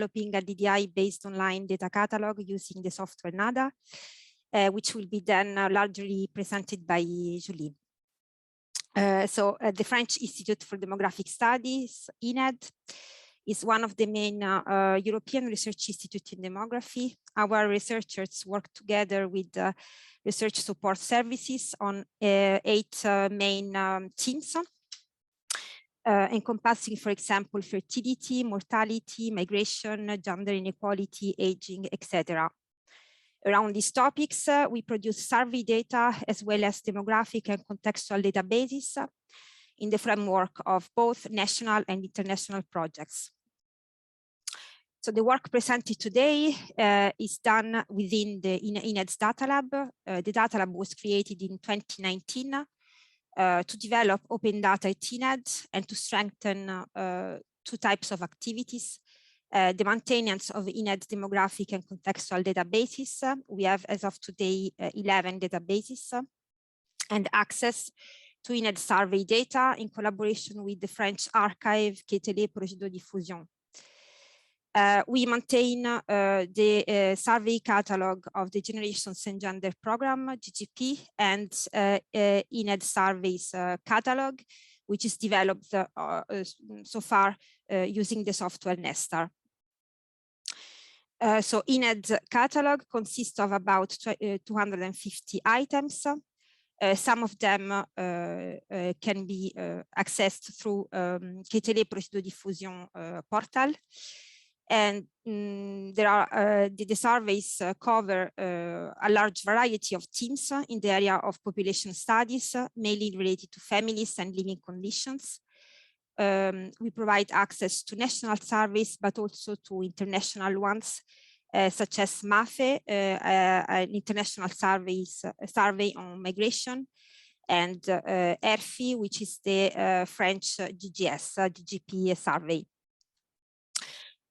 developing a DDI-based online data catalog using the software NADA, which will be then largely presented by Julie. The French Institute for Demographic Studies, ENED, is one of the main European research institutes in demography. Our researchers work together with research support services on 8 main themes, encompassing, for example, fertility, mortality, migration, gender inequality, aging, etc. Around these topics, we produce survey data as well as demographic and contextual databases in the framework of both national and international projects. So the work presented today is done within the ENED's data lab. The data lab was created in 2019 to develop open data at ENED and to strengthen 2 types of activities. The maintenance of ENED demographic and contextual databases. We have, as of today, 11 databases, and access to ENED survey data in collaboration with the French archive Catalogue Projet de Diffusion. We maintain the survey catalog of the Generations and Gender Program, GGP, and ENED surveys catalog, which is developed so far using the software Nestar. So ENED catalog consists of about 250 items. Some of them can be accessed through Catalogue Projet de Diffusion portal. And the surveys cover a large variety of themes in the area of population studies, mainly related to families and living conditions. We provide access to national surveys, but also to international ones, such as MAFE, an international survey on migration, and ERFI, which is the French GGP survey.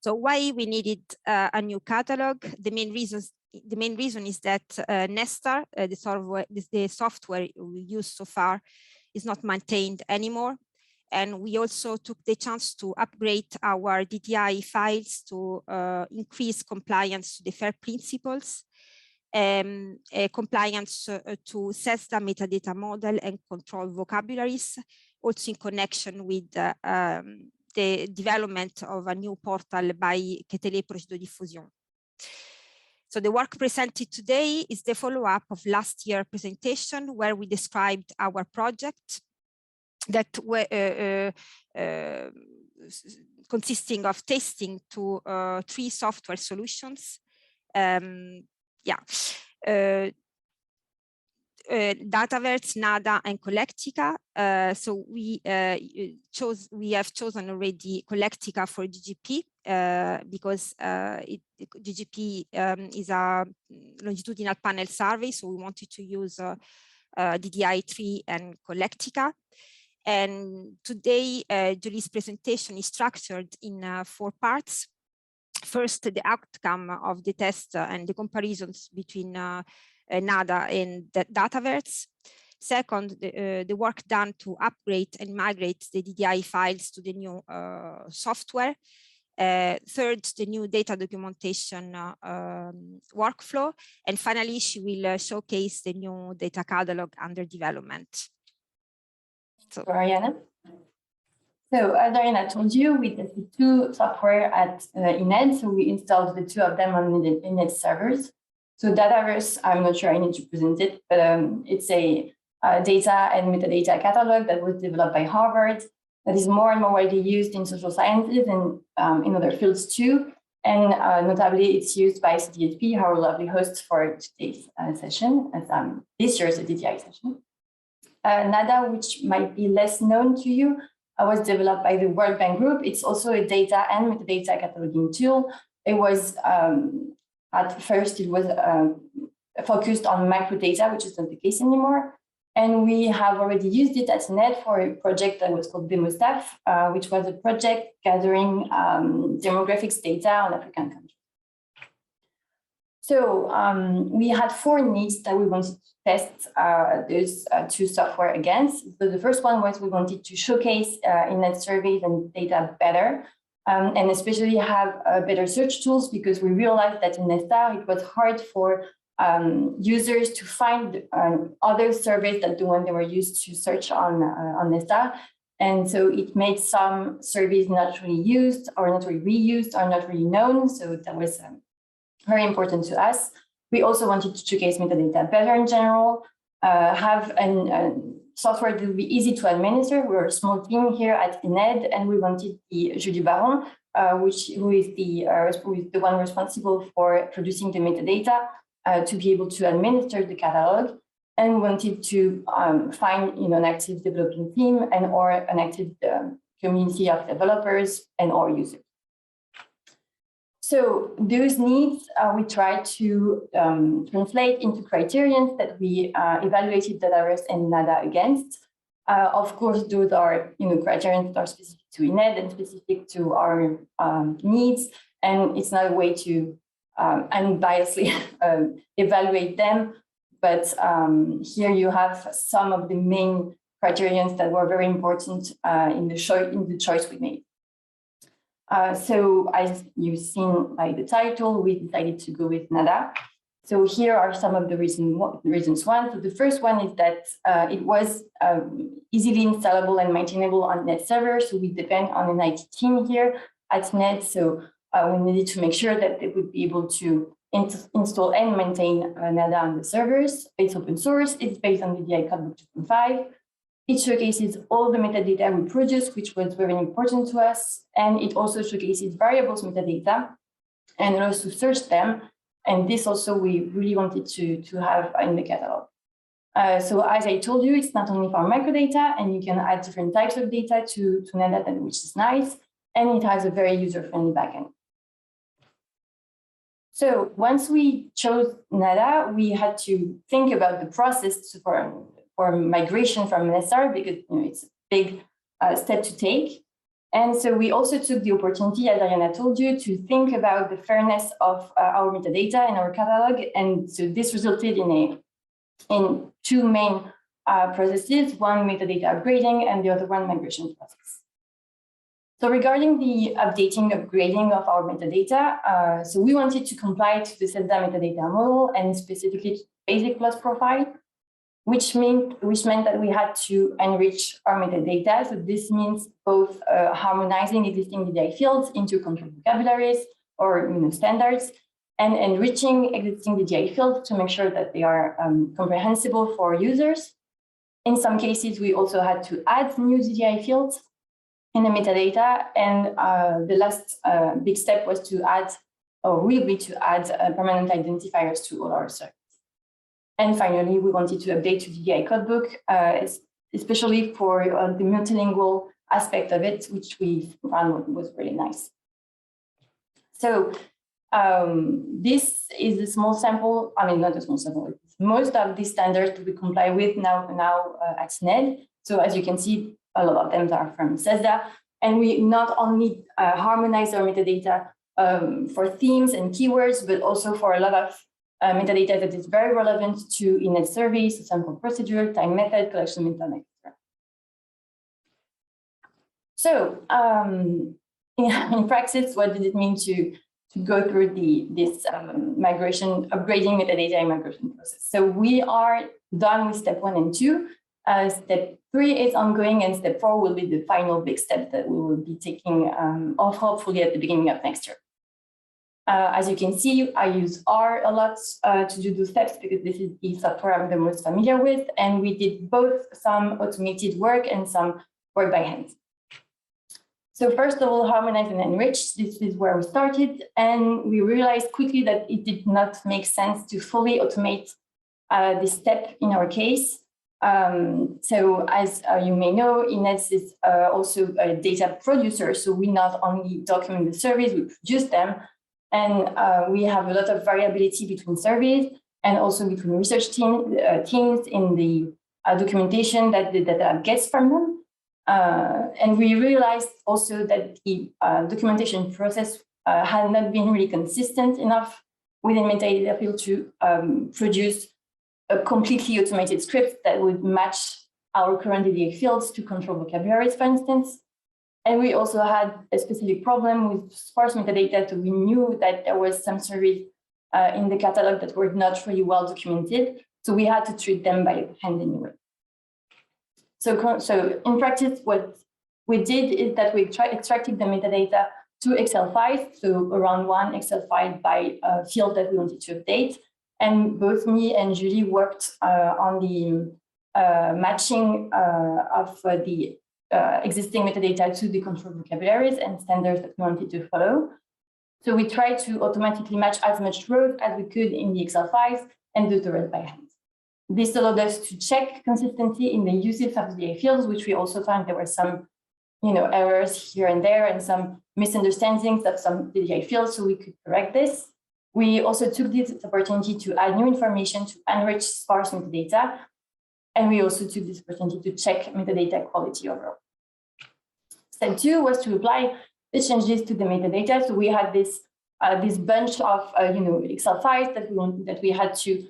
So why we needed a new catalog? The main reason is that Nestar, the software we use so far, is not maintained anymore. And we also took the chance to upgrade our DDI files to increase compliance to the FAIR principles, compliance to CESDA metadata model and control vocabularies, also in connection with the development of a new portal by Catalogue Projet de Diffusion. So the work presented today is the follow-up of last year's presentation, where we described our project that consisting of testing to 3 software solutions. Dataverse, NADA, and Collectica. So we have chosen already Collectica for GGP because GGP is a longitudinal panel survey, so we wanted to use DDI3 and Collectica. And today, Julie's presentation is structured in 4 parts. First, the outcome of the test and the comparisons between NADA and the Dataverse. Second, the work done to upgrade and migrate the DDI files to the new software. Third, the new data documentation workflow. And finally, she will showcase the new data catalog under development. So, Ariana. So as Ariana told you, we tested 2 software at ENED. So we installed the 2 of them on the ENED servers. So Dataverse, I'm not sure I need to present it, but it's a data and metadata catalog that was developed by Harvard that is more and more widely used in social sciences and in other fields too. And notably, it's used by CDHP, our lovely host for today's session, as this year's DDI session. NADA, which might be less known to you, was developed by the World Bank Group. It's also a data and metadata cataloging tool. It was, at first, it was focused on microdata, which is not the case anymore. And we have already used it at ENED for a project that was called DemoStaff, which was a project gathering demographics data on African countries. So we had 4 needs that we wanted to test those 2 software against. So the first one was we wanted to showcase ENED surveys and data better and especially have better search tools, because we realized that in EDDI it was hard for users to find other surveys than the one they were used to search on EDDI. And so it made some surveys not really used or not really reused or not really known. So that was very important to us. We also wanted to showcase metadata better in general, have a software that would be easy to administer. We're a small team here at EDDI, and we wanted the Julie Baron, who is the one responsible for producing the metadata, to be able to administer the catalog, and wanted to find an active developing team and or an active community of developers and or users. So those needs we try to translate into criterions that we evaluated DataVerse and NADA against. Of course, those are criterions that are specific to EDDI and specific to our needs, and it's not a way to unbiasedly evaluate them. But here you have some of the main criterions that were very important in the choice we made. So as you've seen by the title, we decided to go with NADA. So here are some of the reasons. So the first one is that it was easily installable and maintainable on net servers. So we depend on an IT team here at NET. So we needed to make sure that they would be able to install and maintain NADA on the servers. It's open source. It's based on the DDI Catalogue 2.5. It showcases all the metadata we produce, which was very important to us. And it also showcases variables metadata and allows to search them. And this also we really wanted to have in the catalog. So as I told you, it's not only for microdata, and you can add different types of data to NADA, which is nice. And it has a very user-friendly backend. So once we chose NADA, we had to think about the process for migration from NSR, because it's a big step to take. And so we also took the opportunity, as Ariana told you, to think about the fairness of our metadata in our catalog. And so this resulted in two main processes, one metadata upgrading and the other one migration process. So regarding the upgrading of our metadata, so we wanted to comply to the SEDA metadata model and specifically to basic plus profile, which meant that we had to enrich our metadata. So this means both harmonizing existing DDI fields into controlled vocabularies or standards, and enriching existing DDI fields to make sure that they are comprehensible for users. In some cases, we also had to add new DDI fields in the metadata, and the last big step was to add, or will be to add permanent identifiers to all our services. And finally, we wanted to update to DDI codebook, especially for the multilingual aspect of it, which we found was really nice. So this is a small sample. I mean, not a small sample. Most of these standards we comply with now at SNED. So as you can see, a lot of them are from SESDA, and we not only harmonize our metadata for themes and keywords, but also for a lot of metadata that is very relevant to EDDI surveys, sample procedure, time method, collection method, etc. So in practice, what did it mean to go through this migration, upgrading metadata and migration process? So we are done with step 1 and 2. Step 3 is ongoing, and step 4 will be the final big step that we will be taking off hopefully at the beginning of next year. As you can see, I use R a lot to do those steps because this is the software I'm the most familiar with, and we did both some automated work and some work by hand. So first of all, harmonize and enrich. This is where we started, and we realized quickly that it did not make sense to fully automate this step in our case. So as you may know, EDDI is also a data producer. So we not only document the surveys, we produce them, and we have a lot of variability between surveys and also between research teams in the documentation that the data gets from them. And we realized also that the documentation process had not been really consistent enough within metadata field to produce a completely automated script that would match our current DDI fields to control vocabularies, for instance. And we also had a specific problem with sparse metadata, so we knew that there was some surveys in the catalog that were not really well documented, so we had to treat them by hand anyway. So in practice, what we did is that we extracted the metadata to Excel files, so around one Excel file by field that we wanted to update. And both me and Julie worked on the matching of the existing metadata to the control vocabularies and standards that we wanted to follow. So we tried to automatically match as much rows as we could in the Excel files and do the rest by hand. This allowed us to check consistency in the usage of the DDI fields, which we also found there were some errors here and there and some misunderstandings of some DDI fields, so we could correct this. We also took this opportunity to add new information to enrich sparse metadata. And we also took this opportunity to check metadata quality overall. Step 2 was to apply the changes to the metadata. So we had this bunch of Excel files that we had to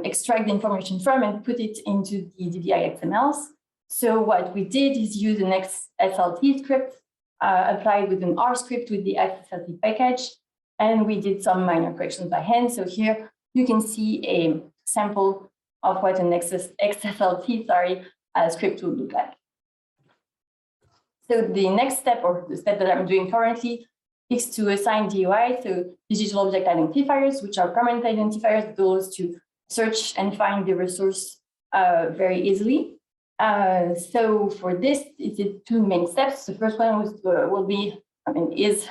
extract the information from and put it into the DDI XMLs. So what we did is use an XSLT script applied with an R script with the XSLT package, and we did some minor corrections by hand. So here you can see a sample of what an XSLT script would look like. So the next step, or the step that I'm doing currently, is to assign DOI, so digital object identifiers, which are permanent identifiers that allow us to search and find the resource very easily. So for this, it's two main steps. The first one is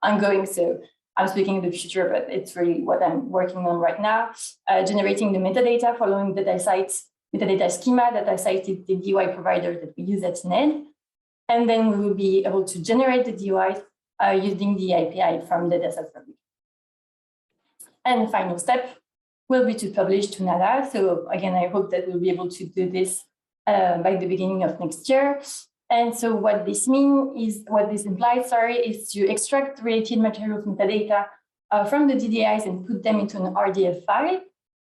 ongoing, so I'm speaking in the future, but it's really what I'm working on right now, generating the metadata following the DataCite metadata schema that I cited the DOI provider that we use at EDDI. And then we will be able to generate the DOIs using the API from the dataset fabric. And the final step will be to publish to NADA. So again, I hope that we'll be able to do this by the beginning of next year. And so what this implies, is to extract related materials metadata from the DDIs and put them into an RDF file.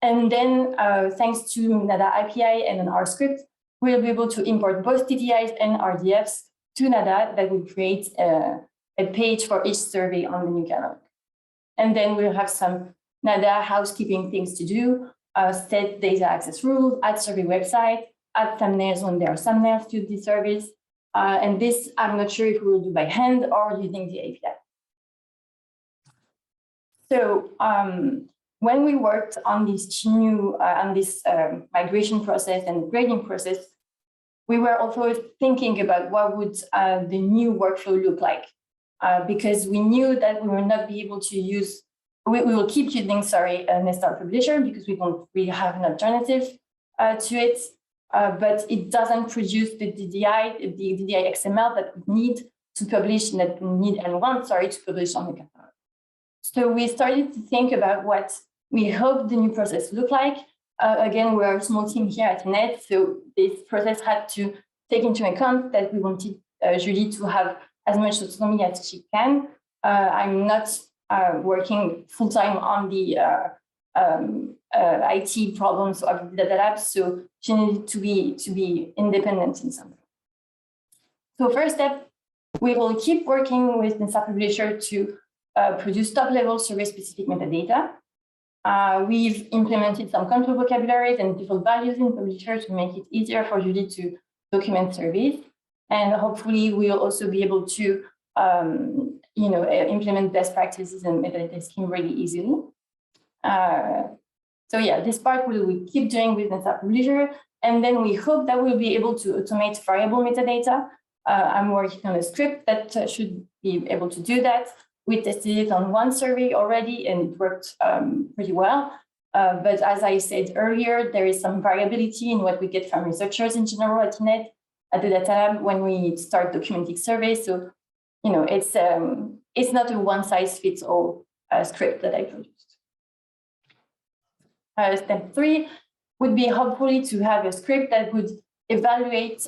And then thanks to NADA API and an R script, we'll be able to import both DDIs and RDFs to NADA that will create a page for each survey on the new catalog. And then we'll have some NADA housekeeping things to do, set data access rules, add survey website, add thumbnails when there are thumbnails to the surveys. And this, I'm not sure if we will do by hand or using the API. So when we worked on this new migration process and grading process, we were also thinking about what would the new workflow look like, because we knew that we will not be able to use. We will keep using, an SR publisher because we don't really have an alternative to it. But it doesn't produce the DDI XML that we need to publish, and that we need and want, to publish on the catalog. So we started to think about what we hope the new process look like. Again, we're a small team here at EDDI, so this process had to take into account that we wanted Julie to have as much autonomy as she can. I'm not working full-time on the IT problems of the data lab, so she needed to be independent in some way. So first step, we will keep working with the SAP publisher to produce top-level survey-specific metadata. We've implemented some control vocabularies and default values in publisher to make it easier for Julie to document surveys, and hopefully we'll also be able to implement best practices and metadata scheme really easily. So yeah, this part we keep doing with the SAP publisher, and then we hope that we'll be able to automate variable metadata. I'm working on a script that should be able to do that. We tested it on one survey already, and it worked pretty well. But as I said earlier, there is some variability in what we get from researchers in general at EDDI, at the data lab, when we start documenting surveys. So, it's not a one-size-fits-all script that I produced. Step 3 would be hopefully to have a script that would evaluate,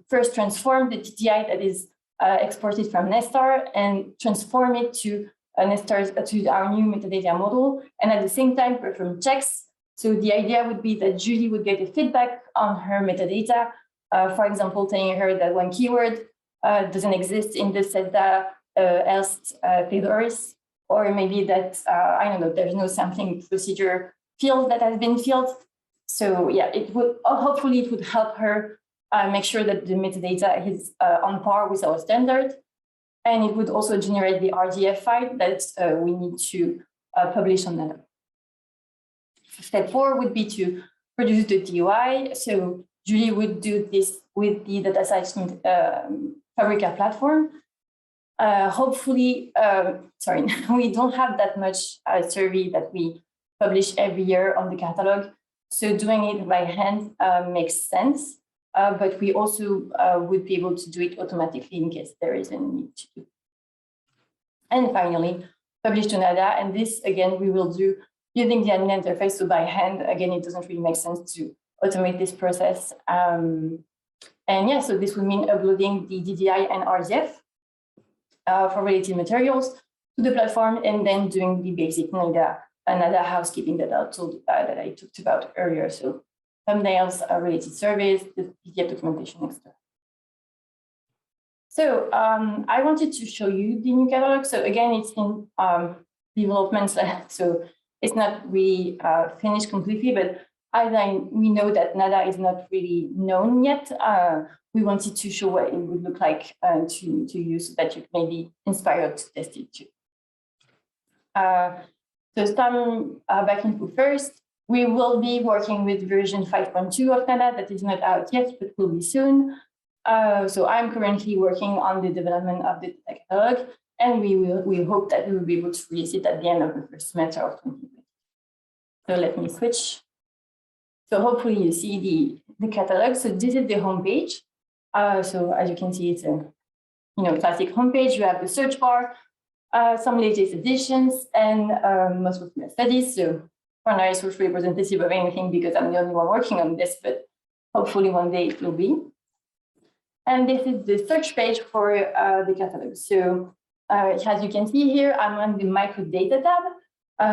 first transform the DDI that is exported from Nestar and transform it to our new metadata model, and at the same time perform checks. So the idea would be that Julie would get a feedback on her metadata For example, telling her that one keyword doesn't exist in the CESDA else thesaurus, or maybe that, I don't know, there's no sampling procedure field that has been filled. So yeah, it would, hopefully it would help her make sure that the metadata is on par with our standard. And it would also generate the RDF file that we need to publish on that. Step 4 would be to produce the DOI. So Julie would do this with the data science Fabrica platform. Hopefully, sorry, we don't have that much survey that we publish every year on the catalog. So doing it by hand makes sense, but we also would be able to do it automatically in case there is a need to do. And finally, publish to NADA. And this, again, we will do using the admin interface. So by hand, again, it doesn't really make sense to automate this process. And yeah, so this would mean uploading the DDI and RDF for related materials to the platform, and then doing the basic NADA housekeeping that I talked about earlier. So thumbnails, related surveys, the PDF documentation, etc. So I wanted to show you the new catalog. So again, it's in development, so it's not really finished completely, but as we know that NADA is not really known yet, we wanted to show what it would look like to use, so that you may be inspired to test it too. So some back info first. We will be working with version 5.2 of NADA that is not out yet, but will be soon. So I'm currently working on the development of the catalog, and we hope that we will be able to release it at the end of the first semester of 2020. So let me switch. So hopefully you see the catalog. So this is the homepage. So as you can see, it's a classic homepage. You have the search bar, some latest editions, and most of my studies. So for now, it's not representative of anything because I'm the only one working on this, but hopefully one day it will be. And this is the search page for the catalog. So as you can see here, I'm on the microdata tab.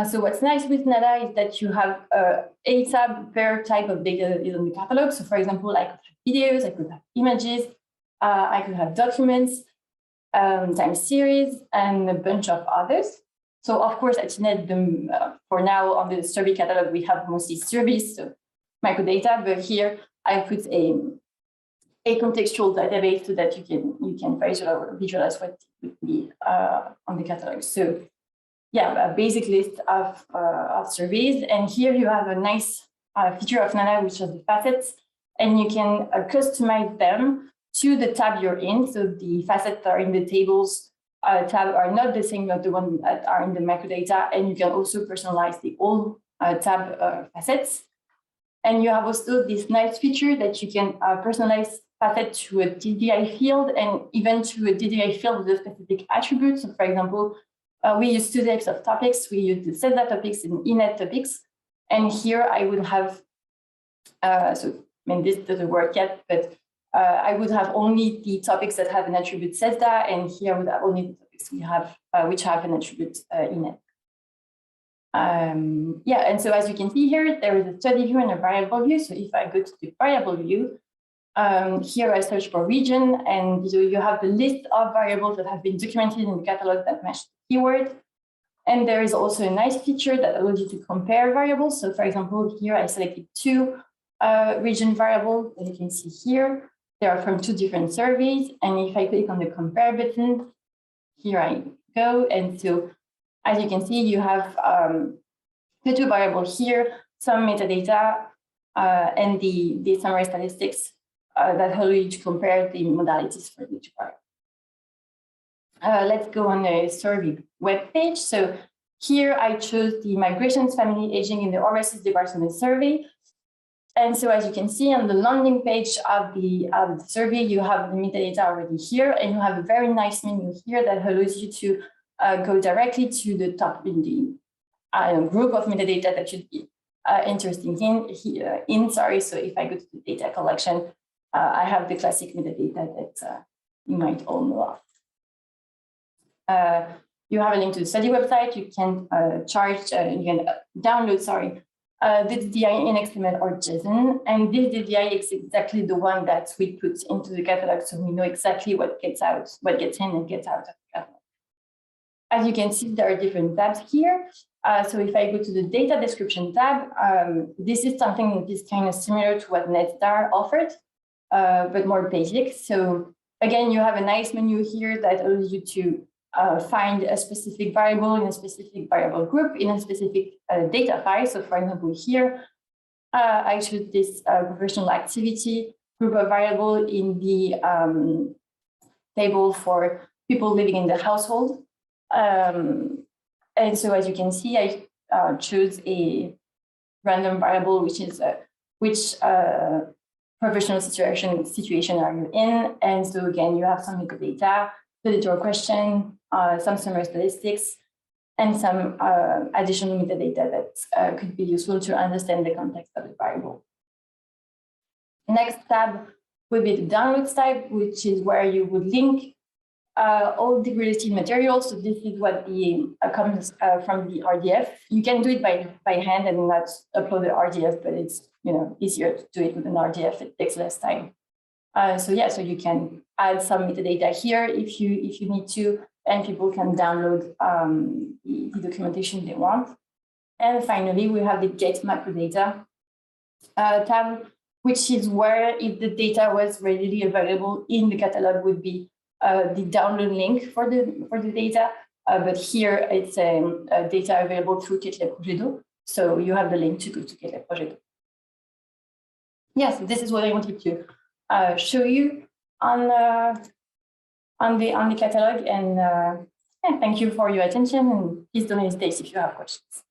So what's nice with NADA is that you have a tab per type of data that is on the catalog. So for example, I could have videos, I could have images, I could have documents, time series, and a bunch of others. So of course, at EDDI, for now on the survey catalog, we have mostly surveys, so microdata, but here I put a contextual database so that you can visualize what would be on the catalog. So yeah, a basic list of surveys. And here you have a nice feature of NADA, which is the facets, and you can customize them to the tab you're in. So the facets that are in the tables tab are not the same as the ones that are in the microdata, and you can also personalize the old tab facets. And you have also this nice feature that you can personalize facet to a DDI field, and even to a DDI field with a specific attribute. So for example, we use two types of topics. We use the CESDA topics and ENED topics. And here I would have, this doesn't work yet, but I would have only the topics that have an attribute CESDA, and here I would have only the topics we have, which have an attribute ENED. Yeah, and so as you can see here, there is a study view and a variable view. So if I go to the variable view, here I search for region, and so you have the list of variables that have been documented in the catalog that match the keyword. And there is also a nice feature that allows you to compare variables. So for example, here I selected two region variables, as you can see here. They are from two different surveys. And if I click on the compare button, here I go. And so as you can see, you have the two variables here, some metadata and the summary statistics that allow you to compare the modalities for each variable. Let's go on the survey web page. So here I chose the migrations, family, aging in the overseas department survey. And so as you can see on the landing page of the survey, you have the metadata already here, and you have a very nice menu here that allows you to go directly to the top in the group of metadata that should be interesting sorry. So if I go to the data collection, I have the classic metadata that you might all know of. You have a link to the study website. You can download, the DDI in XML or JSON, and this DDI is exactly the one that we put into the catalog, so we know exactly what gets out, what gets in and gets out of the catalog. As you can see, there are different tabs here. So if I go to the data description tab, this is something that is kind of similar to what Netstar offered, but more basic. So again, you have a nice menu here that allows you to find a specific variable in a specific variable group in a specific data file. So for example, here, I choose this professional activity group of variable in the table for people living in the household. And so as you can see, I choose a random variable, which is which professional situation are you in? And so again, you have some metadata, the editor question, some summary statistics, and some additional metadata that could be useful to understand the context of the variable. Next tab would be the downloads tab, which is where you would link all the related materials. So this is what the comes from the RDF. You can do it by hand and not upload the RDF, but it's easier to do it with an RDF. It takes less time. So you can add some metadata here if you need to, and people can download the documentation they want. And finally, we have the Get Macrodata tab, which is where if the data was readily available in the catalog would be the download link for the data, but here it's data available through Catalogue Projet. So you have the link to go to Catalogue Projet. Yes, this is what I wanted to show you on the catalog, and thank you for your attention, and please don't hesitate if you have questions.